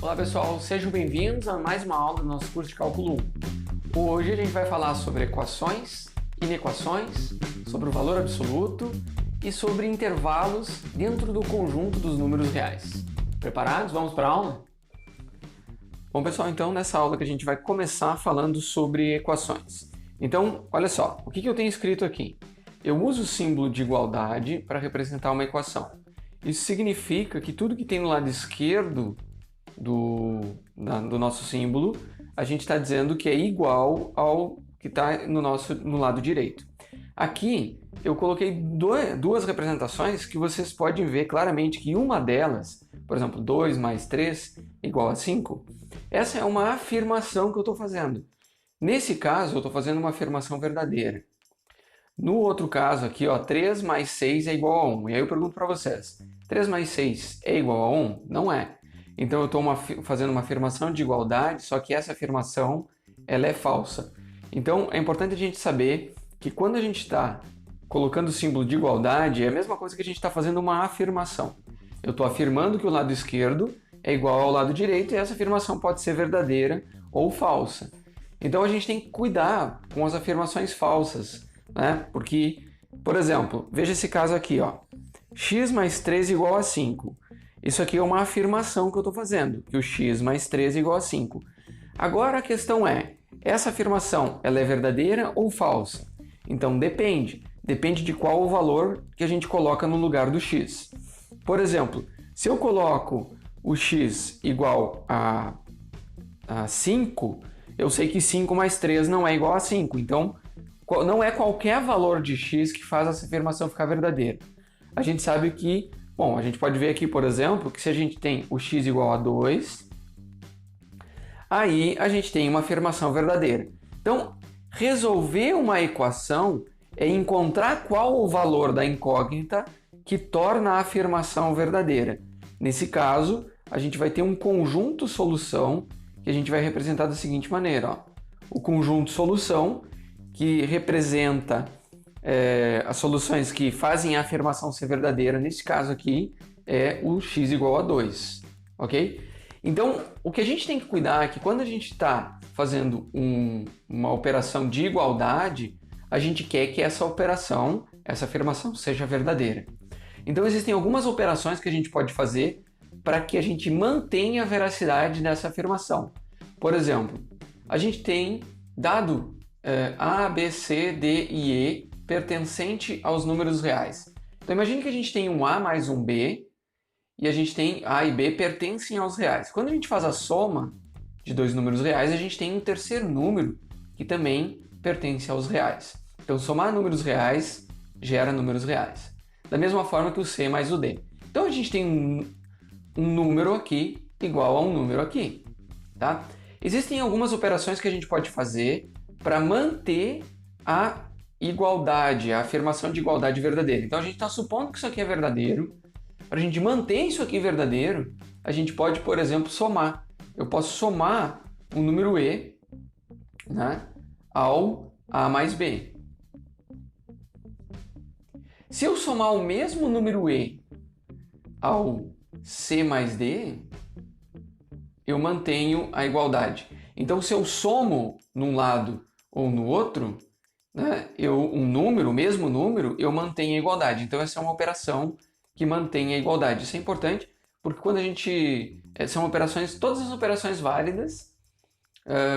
Olá pessoal, sejam bem-vindos a mais uma aula do nosso curso de Cálculo 1. Hoje a gente vai falar sobre equações, inequações, sobre o valor absoluto e sobre intervalos dentro do conjunto dos números reais. Preparados? Vamos para a aula? Bom pessoal, então nessa aula que a gente vai começar falando sobre equações. Então, olha só, o que eu tenho escrito aqui? Eu uso o símbolo de igualdade para representar uma equação. Isso significa que tudo que tem no lado esquerdo do nosso símbolo, a gente está dizendo que é igual ao que está no lado direito. Aqui eu coloquei duas representações que vocês podem ver claramente que uma delas, por exemplo, 2 mais 3 igual a 5, essa é uma afirmação que eu estou fazendo. Nesse caso, eu estou fazendo uma afirmação verdadeira. No outro caso aqui, 3 mais 6 é igual a 1. E aí eu pergunto para vocês, 3 mais 6 é igual a 1? Não é. Então eu estou fazendo uma afirmação de igualdade, só que essa afirmação ela é falsa. Então é importante a gente saber que quando a gente está colocando o símbolo de igualdade, é a mesma coisa que a gente está fazendo uma afirmação. Eu estou afirmando que o lado esquerdo é igual ao lado direito e essa afirmação pode ser verdadeira ou falsa. Então a gente tem que cuidar com as afirmações falsas, né? Porque, por exemplo, veja esse caso aqui, x mais 3 igual a 5. Isso aqui é uma afirmação que eu estou fazendo, que o x mais 3 é igual a 5. Agora a questão é, essa afirmação ela é verdadeira ou falsa? Então depende de qual o valor que a gente coloca no lugar do x. Por exemplo, se eu coloco o x igual a 5, eu sei que 5 mais 3 não é igual a 5, então não é qualquer valor de x que faz essa afirmação ficar verdadeira. A gente sabe que, a gente pode ver aqui, por exemplo, que se a gente tem o x igual a 2, aí a gente tem uma afirmação verdadeira. Então, resolver uma equação é encontrar qual o valor da incógnita que torna a afirmação verdadeira. Nesse caso, a gente vai ter um conjunto solução que a gente vai representar da seguinte maneira. O conjunto solução, que representa as soluções que fazem a afirmação ser verdadeira, nesse caso aqui, é o x igual a 2, ok? Então, o que a gente tem que cuidar é que quando a gente está fazendo uma operação de igualdade, a gente quer que essa afirmação seja verdadeira. Então, existem algumas operações que a gente pode fazer para que a gente mantenha a veracidade dessa afirmação. Por exemplo, a gente tem dado A, B, C, D e E pertencente aos números reais. Então imagine que a gente tem um A mais um B e a gente tem A e B pertencem aos reais. Quando a gente faz a soma de dois números reais, a gente tem um terceiro número que também pertence aos reais. Então somar números reais gera números reais. Da mesma forma que o C mais o D. Então a gente tem um número aqui igual a um número aqui. Tá? Existem algumas operações que a gente pode fazer para manter a igualdade, a afirmação de igualdade verdadeira. Então a gente está supondo que isso aqui é verdadeiro. Para a gente manter isso aqui verdadeiro, a gente pode, por exemplo, somar. Eu posso somar o número E, né, ao A mais B. Se eu somar o mesmo número E ao C mais D, eu mantenho a igualdade. Então se eu somo num lado ou no outro, né, o mesmo número, eu mantenho a igualdade. Então essa é uma operação que mantém a igualdade. Isso é importante porque quando a gente... São operações, todas as operações válidas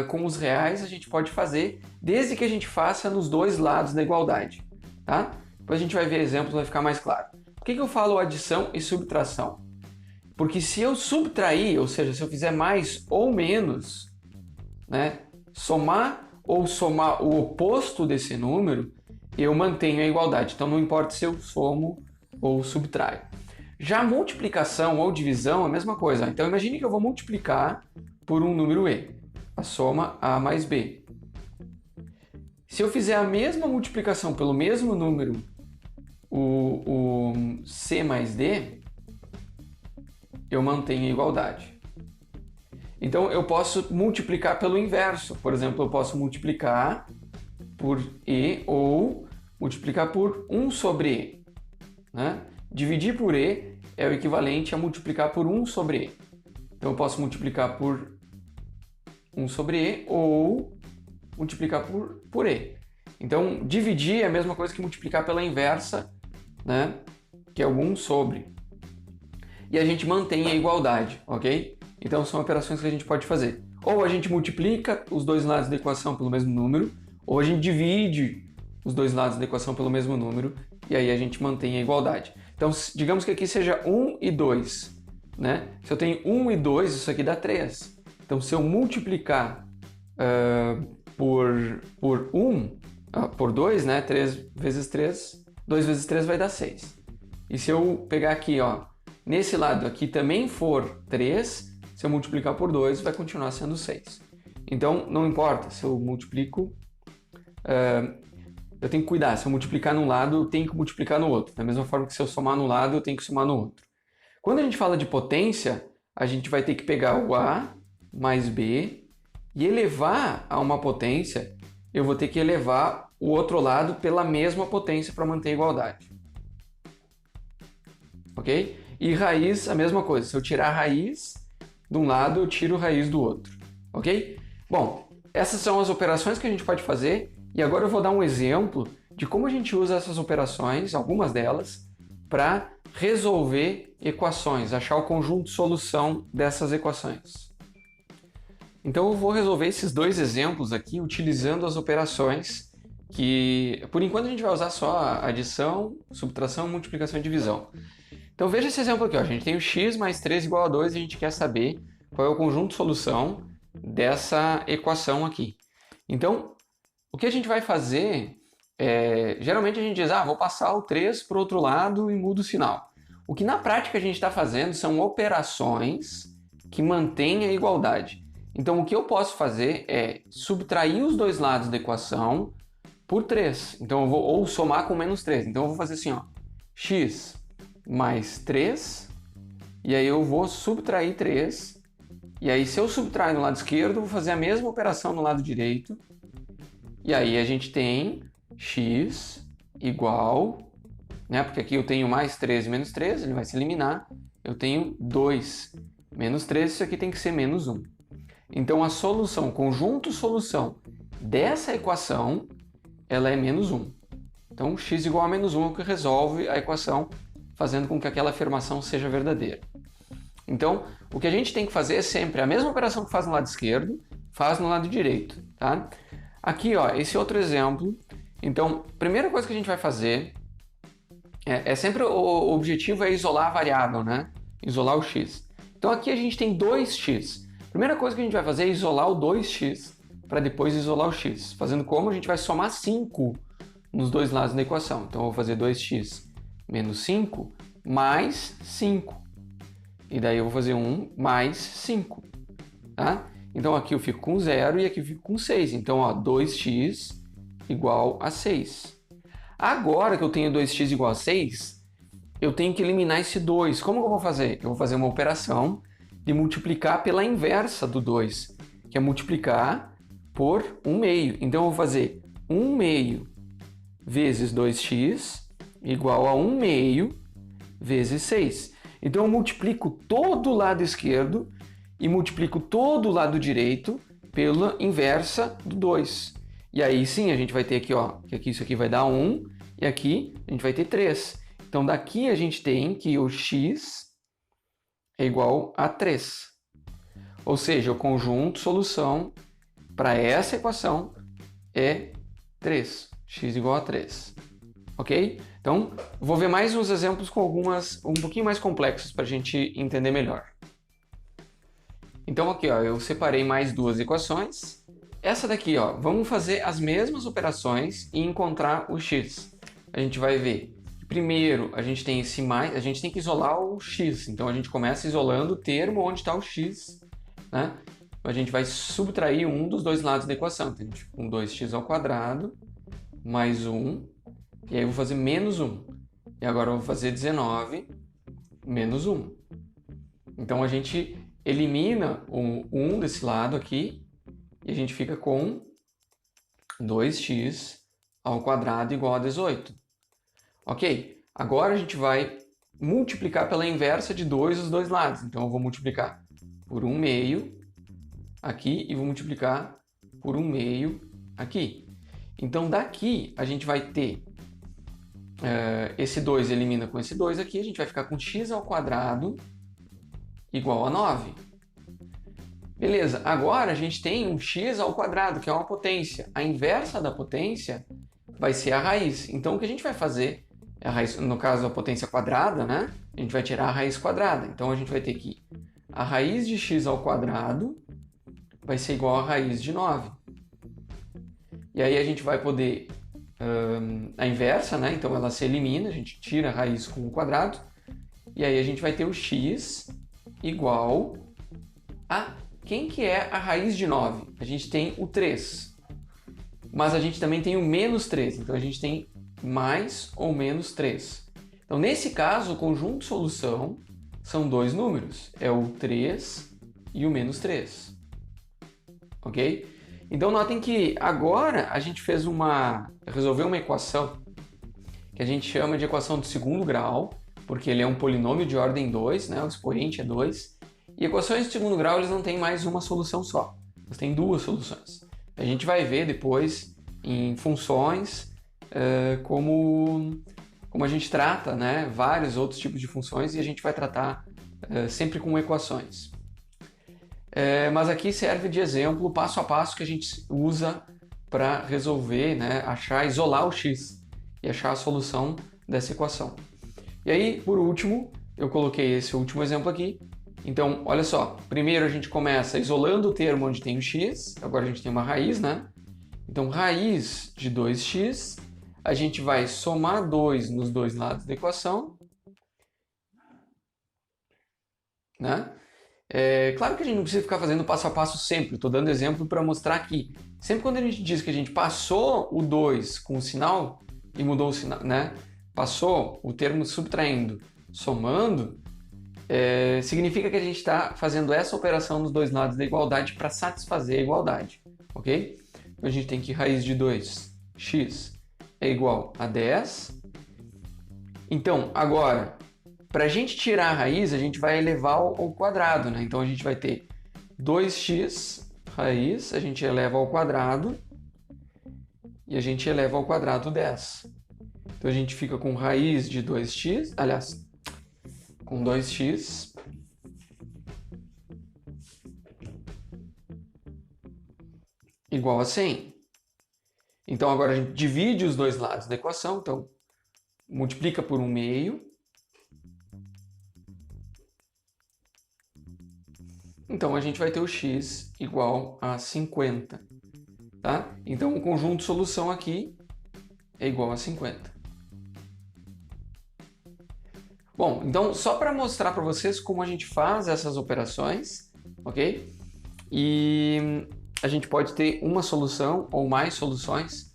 com os reais a gente pode fazer, desde que a gente faça nos dois lados da igualdade. Tá? Depois a gente vai ver exemplos, vai ficar mais claro. Por que eu falo adição e subtração? Porque se eu subtrair, ou seja, se eu fizer mais ou menos, né, somar ou somar o oposto desse número, eu mantenho a igualdade. Então não importa se eu somo ou subtraio. Já multiplicação ou divisão é a mesma coisa. Então imagine que eu vou multiplicar por um número E, a soma A mais B. Se eu fizer a mesma multiplicação pelo mesmo número, o C mais D, eu mantenho a igualdade. Então eu posso multiplicar pelo inverso. Por exemplo, eu posso multiplicar por E ou multiplicar por 1 sobre E. Né? Dividir por E é o equivalente a multiplicar por 1 sobre E. Então eu posso multiplicar por 1 sobre e ou multiplicar por e. Então dividir é a mesma coisa que multiplicar pela inversa, né? Que é o 1 sobre. E a gente mantém a igualdade, ok? Então são operações que a gente pode fazer. Ou a gente multiplica os dois lados da equação pelo mesmo número, ou a gente divide os dois lados da equação pelo mesmo número, e aí a gente mantém a igualdade. Então, digamos que aqui seja 1 e 2, né? Se eu tenho 1 e 2, isso aqui dá 3. Então, se eu multiplicar por 1, por 2, né? 3 vezes 3, 2 vezes 3 vai dar 6. E se eu pegar aqui, ó, nesse lado aqui também for 3, se eu multiplicar por 2, vai continuar sendo 6. Então, não importa se eu multiplico... eu tenho que cuidar, se eu multiplicar num lado, eu tenho que multiplicar no outro. Da mesma forma que se eu somar num lado, eu tenho que somar no outro. Quando a gente fala de potência, a gente vai ter que pegar o A mais B e elevar a uma potência, eu vou ter que elevar o outro lado pela mesma potência para manter a igualdade. Ok? E raiz, a mesma coisa. Se eu tirar a raiz de um lado, eu tiro a raiz do outro. Ok? Bom, essas são as operações que a gente pode fazer. E agora eu vou dar um exemplo de como a gente usa essas operações, algumas delas, para resolver equações, achar o conjunto de solução dessas equações. Então eu vou resolver esses dois exemplos aqui utilizando as operações que, por enquanto, a gente vai usar só adição, subtração, multiplicação e divisão. Então veja esse exemplo aqui, ó. A gente tem o x mais 3 igual a 2 e a gente quer saber qual é o conjunto de solução dessa equação aqui. Então, o que a gente vai fazer geralmente a gente diz, vou passar o 3 para o outro lado e mudo o sinal. O que na prática a gente está fazendo são operações que mantêm a igualdade. Então o que eu posso fazer é subtrair os dois lados da equação por 3. Então eu vou, ou somar com menos 3. Então eu vou fazer assim, ó, x mais 3, e aí eu vou subtrair 3, e aí se eu subtrair no lado esquerdo, eu vou fazer a mesma operação no lado direito, e aí a gente tem x igual, né, porque aqui eu tenho mais 3 e menos 3, ele vai se eliminar, eu tenho 2 menos 3, isso aqui tem que ser menos 1. Então a solução, conjunto solução dessa equação, ela é menos 1. Então x igual a menos 1 é o que resolve a equação, fazendo com que aquela afirmação seja verdadeira. Então, o que a gente tem que fazer é sempre a mesma operação que faz no lado esquerdo, faz no lado direito, tá? Aqui, ó, esse outro exemplo. Então, a primeira coisa que a gente vai fazer é sempre o objetivo é isolar a variável, né? Isolar o x. Então, aqui a gente tem 2x. A primeira coisa que a gente vai fazer é isolar o 2x para depois isolar o x. Fazendo como? A gente vai somar 5 nos dois lados da equação. Então, eu vou fazer 2x menos 5 mais 5. E daí eu vou fazer 1 mais 5. Tá? Então aqui eu fico com 0 e aqui eu fico com 6. Então, ó, 2x igual a 6. Agora que eu tenho 2x igual a 6, eu tenho que eliminar esse 2. Como que eu vou fazer? Eu vou fazer uma operação de multiplicar pela inversa do 2, que é multiplicar por 1 meio. Então eu vou fazer 1 meio vezes 2x igual a 1 meio vezes 6. Então eu multiplico todo o lado esquerdo e multiplico todo o lado direito pela inversa do 2. E aí sim a gente vai ter aqui, ó, que aqui isso aqui vai dar 1 e aqui a gente vai ter 3. Então daqui a gente tem que o x é igual a 3. Ou seja, o conjunto solução para essa equação é 3. X igual a 3. Ok? Então, vou ver mais uns exemplos com algumas um pouquinho mais complexos para a gente entender melhor. Então aqui, ó, eu separei mais duas equações. Essa daqui, ó, vamos fazer as mesmas operações e encontrar o x. A gente vai ver. Primeiro, a gente tem esse mais, a gente tem que isolar o x. Então a gente começa isolando o termo onde está o x, né? A gente vai subtrair um dos dois lados da equação. Então, a gente fica com 2x ao quadrado mais 1. E aí eu vou fazer menos 1. E agora eu vou fazer 19 menos 1. Então a gente elimina o 1 desse lado aqui e a gente fica com 2x ao quadrado igual a 18. Ok? Agora a gente vai multiplicar pela inversa de 2 os dois lados. Então eu vou multiplicar por 1 meio aqui e vou multiplicar por 1 meio aqui. Então, daqui a gente vai ter esse 2 elimina com esse 2 aqui, a gente vai ficar com x ao quadrado igual a 9. Beleza, agora a gente tem um x ao quadrado, que é uma potência. A inversa da potência vai ser a raiz. Então, o que a gente vai fazer, a raiz, no caso a potência quadrada, né? A gente vai tirar a raiz quadrada. Então, a gente vai ter que a raiz de x ao quadrado vai ser igual a raiz de 9. E aí a gente vai poder a inversa, né? Então ela se elimina, a gente tira a raiz com o quadrado, e aí a gente vai ter o x igual a... Quem que é a raiz de 9? A gente tem o 3, mas a gente também tem o menos 3, então a gente tem mais ou menos 3. Então nesse caso, o conjunto de solução são dois números, é o 3 e o menos 3, ok? Então notem que agora a gente resolveu uma equação que a gente chama de equação de segundo grau, porque ele é um polinômio de ordem 2, né? O expoente é 2, e equações de segundo grau eles não têm mais uma solução só, eles têm duas soluções. A gente vai ver depois em funções como a gente trata, né? Vários outros tipos de funções e a gente vai tratar sempre com equações. Mas aqui serve de exemplo passo a passo que a gente usa para resolver, né, isolar o x e achar a solução dessa equação. E aí, por último, eu coloquei esse último exemplo aqui. Então, olha só, primeiro a gente começa isolando o termo onde tem o x, agora a gente tem uma raiz, né? Então, raiz de 2x, a gente vai somar 2 nos dois lados da equação, né? Claro que a gente não precisa ficar fazendo passo a passo sempre, estou dando exemplo para mostrar aqui. Sempre quando a gente diz que a gente passou o 2 com o sinal e mudou o sinal, né? Passou o termo subtraindo, somando, significa que a gente está fazendo essa operação nos dois lados da igualdade para satisfazer a igualdade, ok? Então a gente tem que raiz de 2x é igual a 10. Então, agora, para a gente tirar a raiz, a gente vai elevar ao quadrado, né? Então a gente vai ter 2x raiz, a gente eleva ao quadrado e a gente eleva ao quadrado 10. Então a gente fica com raiz de 2x, aliás, com 2x igual a 100. Então agora a gente divide os dois lados da equação, então multiplica por 1 meio. Então a gente vai ter o x igual a 50, tá? Então o conjunto de solução aqui é igual a 50. Bom, então só para mostrar para vocês como a gente faz essas operações, ok? E a gente pode ter uma solução ou mais soluções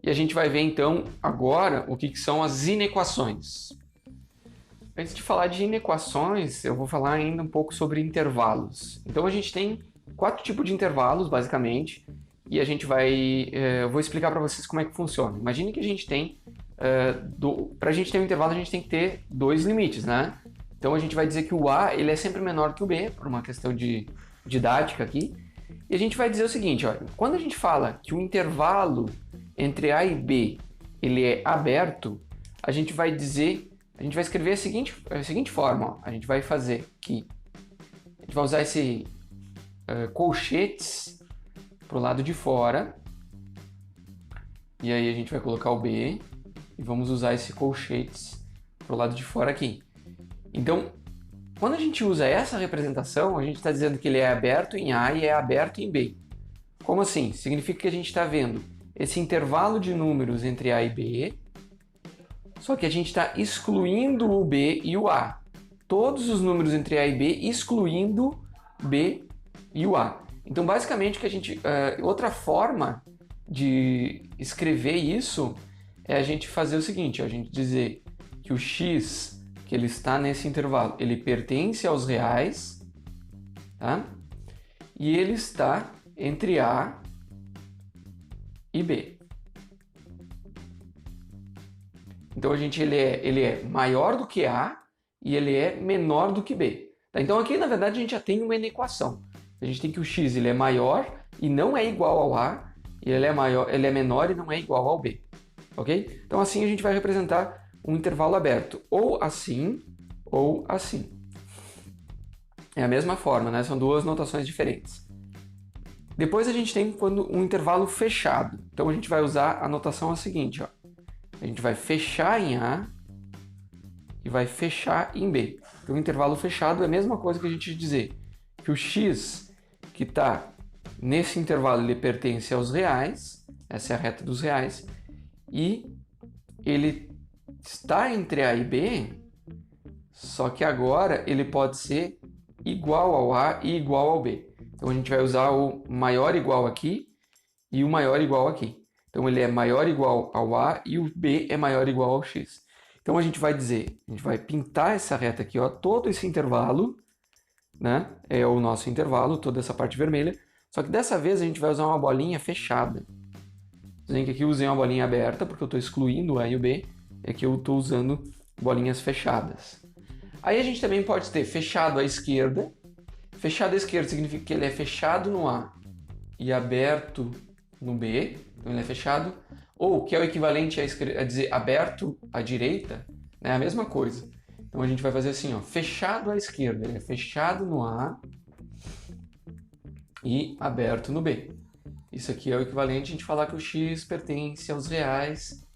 e a gente vai ver então agora o que são as inequações. Antes de falar de inequações, eu vou falar ainda um pouco sobre intervalos. Então a gente tem 4 tipos de intervalos, basicamente, e a gente eu vou explicar para vocês como é que funciona. Imagine que a gente tem, para a gente ter um intervalo, a gente tem que ter dois limites, né? Então a gente vai dizer que o A ele é sempre menor que o B, por uma questão de didática aqui, e a gente vai dizer o seguinte, olha, quando a gente fala que o intervalo entre A e B ele é aberto, a gente vai escrever a seguinte forma, ó. A gente vai fazer que a gente vai usar esse colchetes para o lado de fora, e aí a gente vai colocar o B e vamos usar esse colchetes para o lado de fora aqui. Então, quando a gente usa essa representação, a gente está dizendo que ele é aberto em A e é aberto em B. Como assim? Significa que a gente está vendo esse intervalo de números entre A e B, só que a gente está excluindo o B e o A. Todos os números entre A e B, excluindo B e o A. Então, basicamente, outra forma de escrever isso é a gente fazer o seguinte, a gente dizer que o x, que ele está nesse intervalo, ele pertence aos reais, tá? E ele está entre A e B. Então ele é maior do que A e ele é menor do que B. Tá? Então aqui, na verdade, a gente já tem uma inequação. A gente tem que o x ele é maior e não é igual ao a, e ele é menor e não é igual ao b. Ok? Então assim a gente vai representar um intervalo aberto, ou assim, ou assim. É a mesma forma, né? São duas notações diferentes. Depois a gente tem quando um intervalo fechado. Então a gente vai usar a notação seguinte, ó. A gente vai fechar em A e vai fechar em B. Então o intervalo fechado é a mesma coisa que a gente dizer que o x que está nesse intervalo ele pertence aos reais, essa é a reta dos reais, e ele está entre A e B, só que agora ele pode ser igual ao A e igual ao B. Então a gente vai usar o maior igual aqui e o maior igual aqui. Então ele é maior igual ao A e o B é maior igual ao x. Então a gente vai dizer, a gente vai pintar essa reta aqui, ó, todo esse intervalo, né? É o nosso intervalo, toda essa parte vermelha. Só que dessa vez a gente vai usar uma bolinha fechada. Dizem que aqui eu usei uma bolinha aberta porque eu estou excluindo o A e o B. E aqui eu estou usando bolinhas fechadas. Aí a gente também pode ter fechado à esquerda. Fechado à esquerda significa que ele é fechado no A e aberto no B. Então ele é fechado. Ou que é o equivalente a dizer aberto à direita, né? A mesma coisa. Então a gente vai fazer assim, ó, fechado à esquerda. Ele é fechado no A e aberto no B. Isso aqui é o equivalente a gente falar que o x pertence aos reais.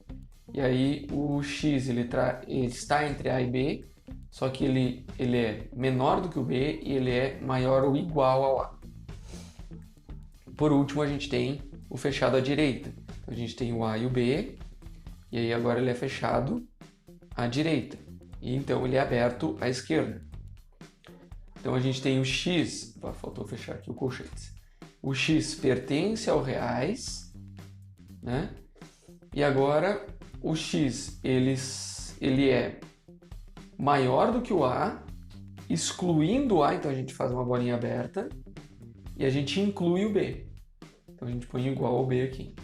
E aí o x ele está entre A e B. Só que ele é menor do que o B e ele é maior ou igual ao A. Por último, a gente tem o fechado à direita. Então, a gente tem o A e o B, e aí agora ele é fechado à direita. E então ele é aberto à esquerda. Então a gente tem o x, faltou fechar aqui o colchete. O x pertence aos reais, né? E agora o x ele é maior do que o A, excluindo o A, então a gente faz uma bolinha aberta e a gente inclui o B. Então a gente põe igual ao B aqui,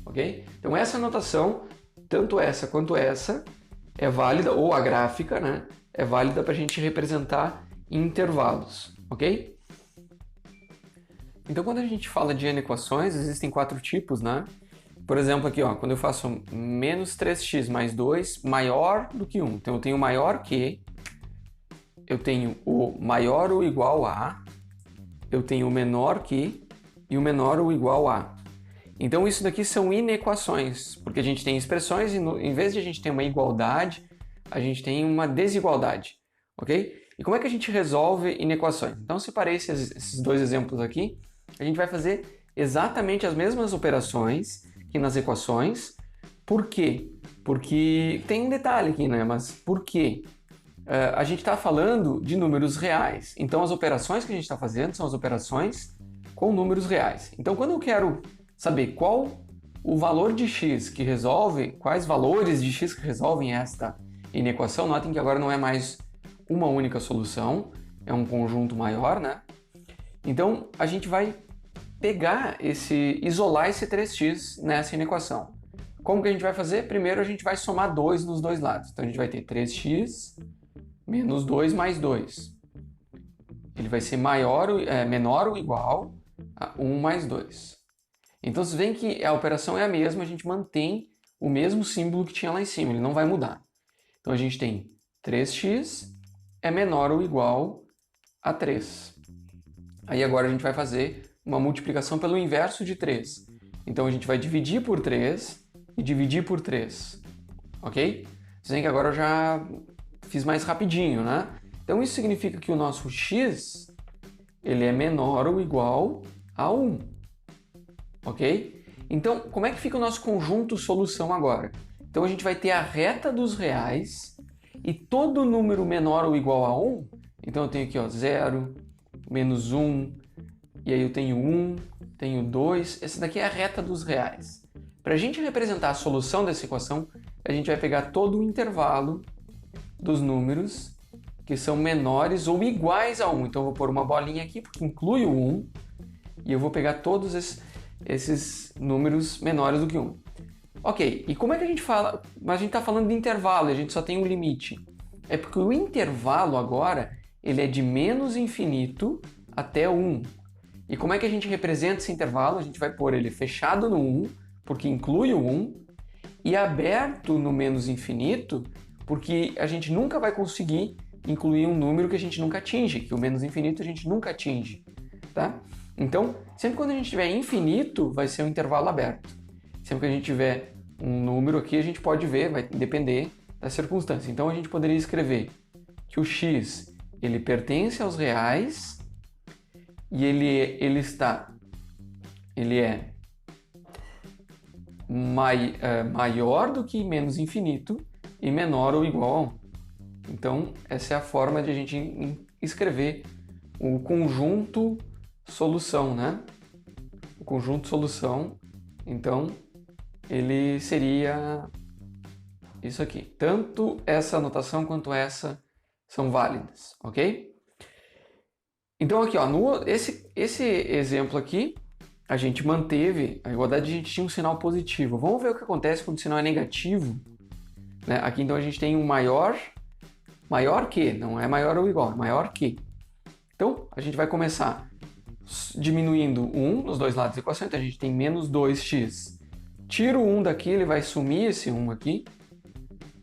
ok? Então essa notação, tanto essa quanto essa, é válida, ou a gráfica, né? É válida para a gente representar intervalos, ok? Então quando a gente fala de inequações, existem 4 tipos, né? Por exemplo, aqui, ó, quando eu faço menos 3x mais 2 maior do que 1. Então, eu tenho maior que, eu tenho o maior ou igual a, eu tenho o menor que e o menor ou igual a. Então, isso daqui são inequações, porque a gente tem expressões e em vez de a gente ter uma igualdade, a gente tem uma desigualdade, ok? E como é que a gente resolve inequações? Então, separei esses dois exemplos aqui. A gente vai fazer exatamente as mesmas operações aqui nas equações. Por quê? Porque tem um detalhe aqui, né? Mas por quê? A gente está falando de números reais. Então, as operações que a gente está fazendo são as operações com números reais. Então, quando eu quero saber qual o valor de x que resolve, quais valores de x que resolvem esta inequação, notem que agora não é mais uma única solução, é um conjunto maior, né? Então, a gente vai isolar esse 3x nessa inequação. Como que a gente vai fazer? Primeiro a gente vai somar 2 nos dois lados. Então a gente vai ter 3x menos 2 mais 2. Ele vai ser menor ou igual a 1 mais 2. Então vocês veem que a operação é a mesma, a gente mantém o mesmo símbolo que tinha lá em cima, ele não vai mudar. Então a gente tem 3x é menor ou igual a 3. Aí agora a gente vai fazer uma multiplicação pelo inverso de 3. Então a gente vai dividir por 3 e dividir por 3. Ok? Vocês veem que agora eu já fiz mais rapidinho, né? Então isso significa que o nosso x ele é menor ou igual a 1. Ok? Então como é que fica o nosso conjunto solução agora? Então a gente vai ter a reta dos reais e todo número menor ou igual a 1. Então eu tenho aqui, ó, 0, menos 1, e aí eu tenho 1, tenho 2, essa daqui é a reta dos reais. Para a gente representar a solução dessa equação, a gente vai pegar todo o intervalo dos números que são menores ou iguais a 1. Então eu vou pôr uma bolinha aqui, porque inclui o 1, e eu vou pegar todos esses números menores do que 1. Ok, e como é que a gente fala? Mas a gente está falando de intervalo, a gente só tem um limite. É porque o intervalo agora ele é de menos infinito até 1. E como é que a gente representa esse intervalo? A gente vai pôr ele fechado no 1, porque inclui o 1, e aberto no menos infinito, porque a gente nunca vai conseguir incluir um número que a gente nunca atinge, que o menos infinito a gente nunca atinge, tá? Então, sempre quando a gente tiver infinito, vai ser um intervalo aberto. Sempre que a gente tiver um número aqui, a gente pode ver, vai depender da circunstância. Então, a gente poderia escrever que o x, ele pertence aos reais e ele é maior do que menos infinito e menor ou igual a 1. Então, essa é a forma de a gente escrever o conjunto solução, né? O conjunto solução, então, ele seria isso aqui. Tanto essa anotação quanto essa são válidas, ok? Então, aqui, ó, esse exemplo aqui, a gente manteve a igualdade, a gente tinha um sinal positivo. Vamos ver o que acontece quando o sinal é negativo, né? Aqui, então, a gente tem um maior que, não é maior ou igual, é maior que. Então, a gente vai começar diminuindo 1 nos dois lados da equação, então a gente tem menos 2x. Tiro o 1 daqui, ele vai sumir esse 1 aqui,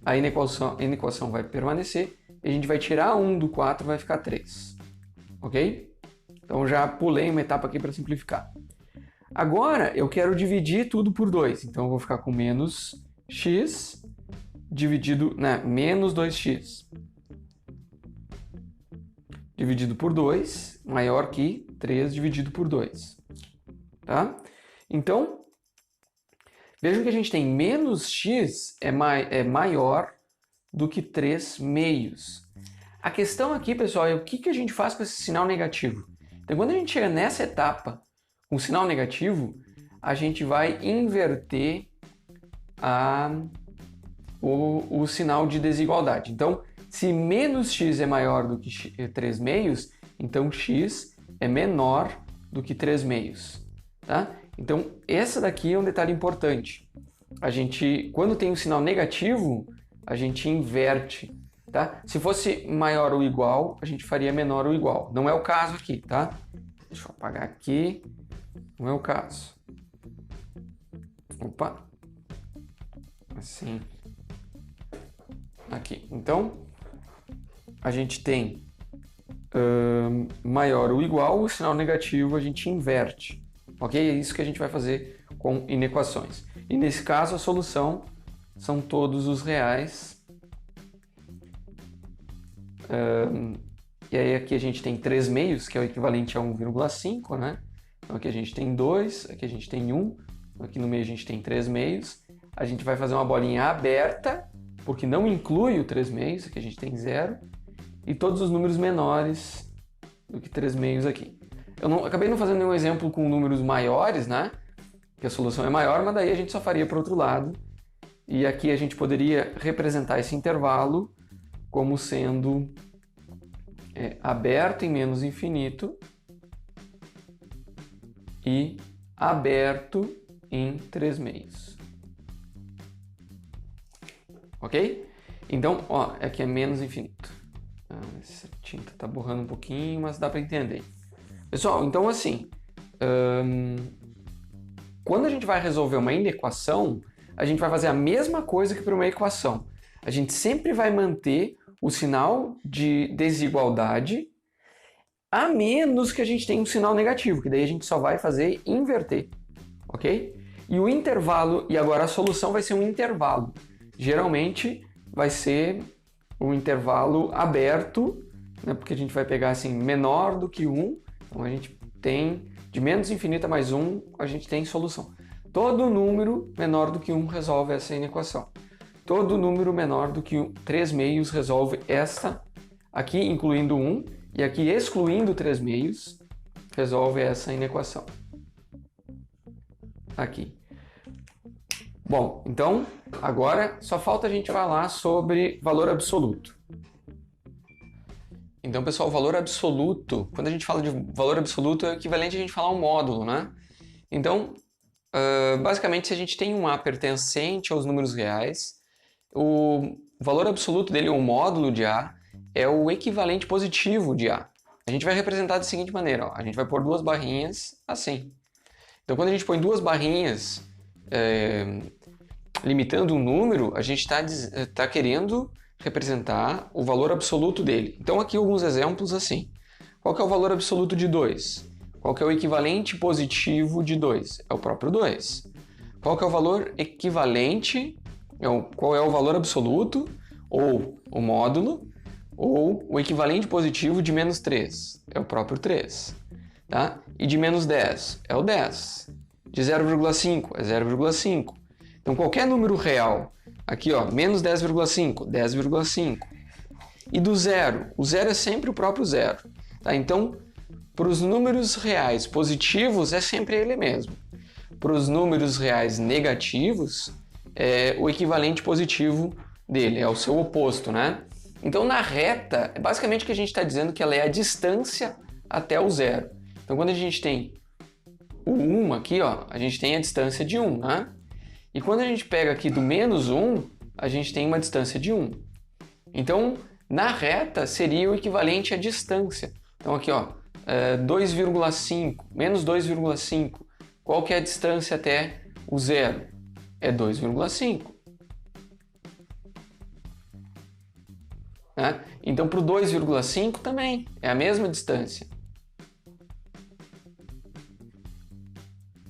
aí na equação vai permanecer, e a gente vai tirar 1 do 4, vai ficar 3. Ok? Então já pulei uma etapa aqui para simplificar. Agora eu quero dividir tudo por 2, então eu vou ficar com menos x dividido, menos 2x. Dividido por 2, maior que 3 dividido por 2. Tá? Então, vejam que a gente tem menos x é maior do que 3 meios. A questão aqui, pessoal, é o que a gente faz com esse sinal negativo. Então, quando a gente chega nessa etapa, com sinal negativo, a gente vai inverter o sinal de desigualdade. Então, se menos x é maior do que 3 meios, então x é menor do que 3 meios. Tá? Então, essa daqui é um detalhe importante. A gente, quando tem um sinal negativo, a gente inverte. Tá? Se fosse maior ou igual, a gente faria menor ou igual. Não é o caso aqui, tá? Deixa eu apagar aqui. Não é o caso. Opa. Assim. Aqui. Então, a gente tem maior ou igual, o sinal negativo a gente inverte. Ok? É isso que a gente vai fazer com inequações. E nesse caso, a solução são todos os reais. E aí aqui a gente tem 3 meios, que é o equivalente a 1,5, né? Então aqui a gente tem 2, aqui a gente tem 1, aqui no meio a gente tem 3 meios. A gente vai fazer uma bolinha aberta, porque não inclui o 3 meios, aqui a gente tem 0. E todos os números menores do que 3 meios aqui. Eu acabei não fazendo nenhum exemplo com números maiores, né? Que a solução é maior, mas daí a gente só faria para o outro lado. E aqui a gente poderia representar esse intervalo como sendo aberto em menos infinito e aberto em 3 meios. Ok? Então, ó, aqui é menos infinito. Essa tinta está borrando um pouquinho, mas dá para entender. Pessoal, então assim, quando a gente vai resolver uma inequação, a gente vai fazer a mesma coisa que para uma equação. A gente sempre vai manter o sinal de desigualdade, a menos que a gente tenha um sinal negativo, que daí a gente só vai fazer inverter, ok? E o intervalo, e agora a solução vai ser um intervalo. Geralmente vai ser um intervalo aberto, né, porque a gente vai pegar assim, menor do que 1, então a gente tem de menos infinito a mais 1, a gente tem solução. Todo número menor do que 1 resolve essa inequação. Todo número menor do que 3 meios resolve esta, aqui incluindo 1, e aqui excluindo 3 meios, resolve essa inequação. Aqui. Bom, então, agora só falta a gente falar sobre valor absoluto. Então, pessoal, o valor absoluto, quando a gente fala de valor absoluto, é equivalente a gente falar um módulo, né? Então, basicamente, se a gente tem um A pertencente aos números reais, o valor absoluto dele, ou módulo de A, é o equivalente positivo de A. A gente vai representar da seguinte maneira, ó. A gente vai pôr duas barrinhas assim. Então, quando a gente põe duas barrinhas limitando um número, a gente está querendo representar o valor absoluto dele. Então, aqui alguns exemplos assim. Qual que é o valor absoluto de 2? Qual que é o equivalente positivo de 2? É o próprio 2. Qual que é o valor equivalente, qual é o valor absoluto, ou o módulo, ou o equivalente positivo de menos 3? É o próprio 3. Tá? E de menos 10? É o 10. De 0,5? É 0,5. Então, qualquer número real, aqui ó, menos 10,5, 10,5. E do zero? O zero é sempre o próprio zero. Tá? Então, para os números reais positivos, é sempre ele mesmo. Para os números reais negativos, é o equivalente positivo dele, é o seu oposto, né? Então, na reta, basicamente o que a gente está dizendo que ela é a distância até o zero. Então, quando a gente tem o 1 aqui, ó, a gente tem a distância de 1, né? E quando a gente pega aqui do menos 1, a gente tem uma distância de 1. Então, na reta, seria o equivalente à distância. Então, aqui, ó, 2,5, menos 2,5. Qual que é a distância até o zero? É 2,5. Né? Então, para o 2,5 também é a mesma distância.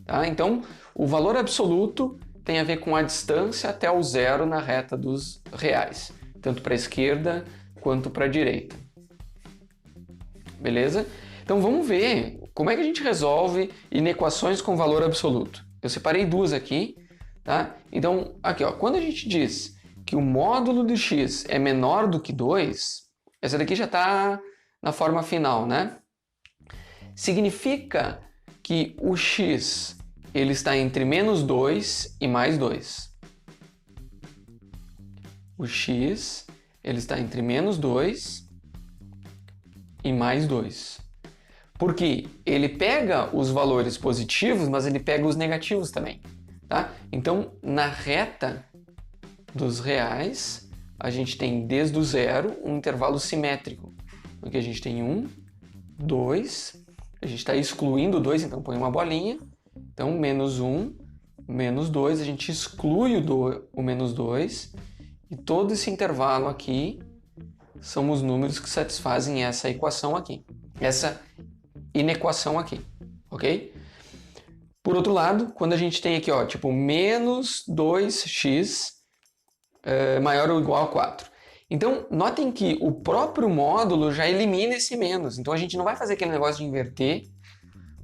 Tá? Então, o valor absoluto tem a ver com a distância até o zero na reta dos reais, tanto para a esquerda quanto para a direita. Beleza? Então vamos ver como é que a gente resolve inequações com valor absoluto. Eu separei duas aqui, tá? Então, aqui, ó, quando a gente diz que o módulo de x é menor do que 2, essa daqui já está na forma final, né? Significa que o x ele está entre menos 2 e mais 2. O x ele está entre menos 2 e mais 2. Porque ele pega os valores positivos, mas ele pega os negativos também. Tá? Então, na reta dos reais, a gente tem desde o zero um intervalo simétrico. Aqui a gente tem 1, 2, a gente está excluindo o 2, então põe uma bolinha. Então, menos 1, menos 2, a gente exclui o menos 2. E todo esse intervalo aqui são os números que satisfazem essa equação aqui. Essa inequação aqui, ok? Por outro lado, quando a gente tem aqui, ó, tipo, menos 2x maior ou igual a 4. Então, notem que o próprio módulo já elimina esse menos. Então, a gente não vai fazer aquele negócio de inverter,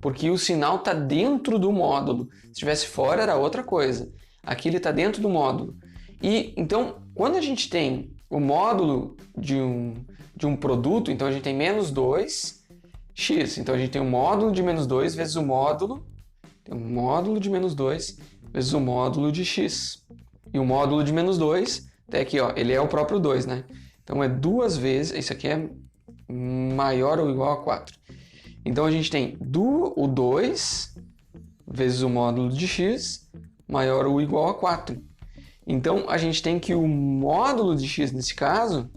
porque o sinal está dentro do módulo. Se estivesse fora, era outra coisa. Aqui ele está dentro do módulo. E, então, quando a gente tem o módulo de um produto, então a gente tem menos 2x. Então, a gente tem o módulo de menos 2 vezes o módulo. Tem o módulo de menos 2 vezes o módulo de x. E o módulo de menos 2, até aqui, ó, ele é o próprio 2, né? Então, é duas vezes, isso aqui é maior ou igual a 4. Então, a gente tem o 2 vezes o módulo de x maior ou igual a 4. Então, a gente tem que o módulo de x, nesse caso,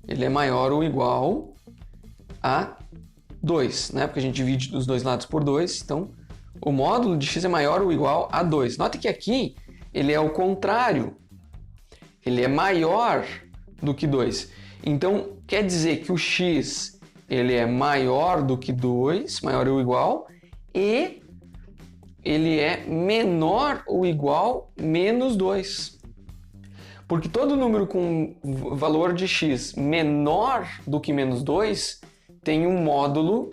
ele é maior ou igual a 2, né? Porque a gente divide os dois lados por 2, então o módulo de x é maior ou igual a 2. Note que aqui ele é o contrário, ele é maior do que 2. Então, quer dizer que o x ele é maior do que 2, maior ou igual, e ele é menor ou igual menos 2. Porque todo número com valor de x menor do que menos 2 tem um módulo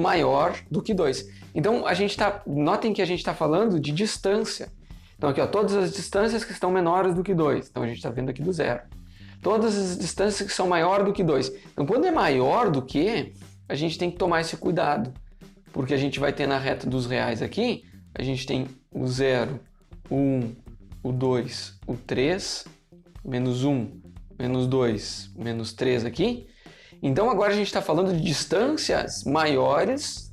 maior do que 2. Então, notem que a gente está falando de distância. Então, aqui, ó, todas as distâncias que estão menores do que 2. Então, a gente está vendo aqui do zero. Todas as distâncias que são maior do que 2. Então, quando é maior do que, a gente tem que tomar esse cuidado. Porque a gente vai ter na reta dos reais aqui, a gente tem o 0, o 1, o 2, o 3, menos 1, menos 2, menos 3 aqui. Então, agora a gente está falando de distâncias maiores,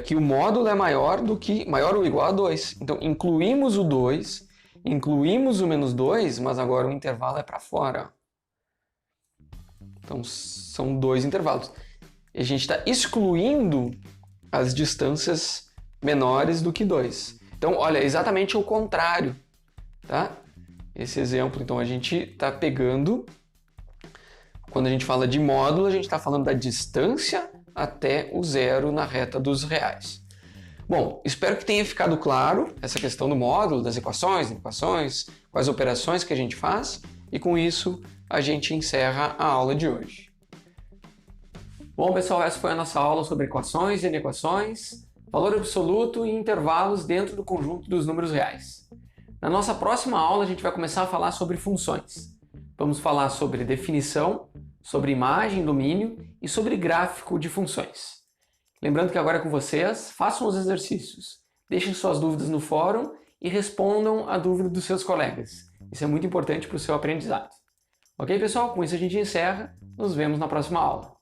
que o módulo é maior ou igual a 2. Então, incluímos o 2 incluímos o menos 2, mas agora o intervalo é para fora. Então, são 2 intervalos. E a gente está excluindo as distâncias menores do que 2. Então, olha, é exatamente o contrário, tá? Esse exemplo, então, a gente está pegando... Quando a gente fala de módulo, a gente está falando da distância até o zero na reta dos reais. Bom, espero que tenha ficado claro essa questão do módulo, das equações, quais operações que a gente faz, e com isso a gente encerra a aula de hoje. Bom, pessoal, essa foi a nossa aula sobre equações e inequações, valor absoluto e intervalos dentro do conjunto dos números reais. Na nossa próxima aula, a gente vai começar a falar sobre funções. Vamos falar sobre definição, sobre imagem, domínio e sobre gráfico de funções. Lembrando que agora é com vocês, façam os exercícios, deixem suas dúvidas no fórum e respondam a dúvida dos seus colegas. Isso é muito importante para o seu aprendizado. Ok, pessoal? Com isso a gente encerra. Nos vemos na próxima aula.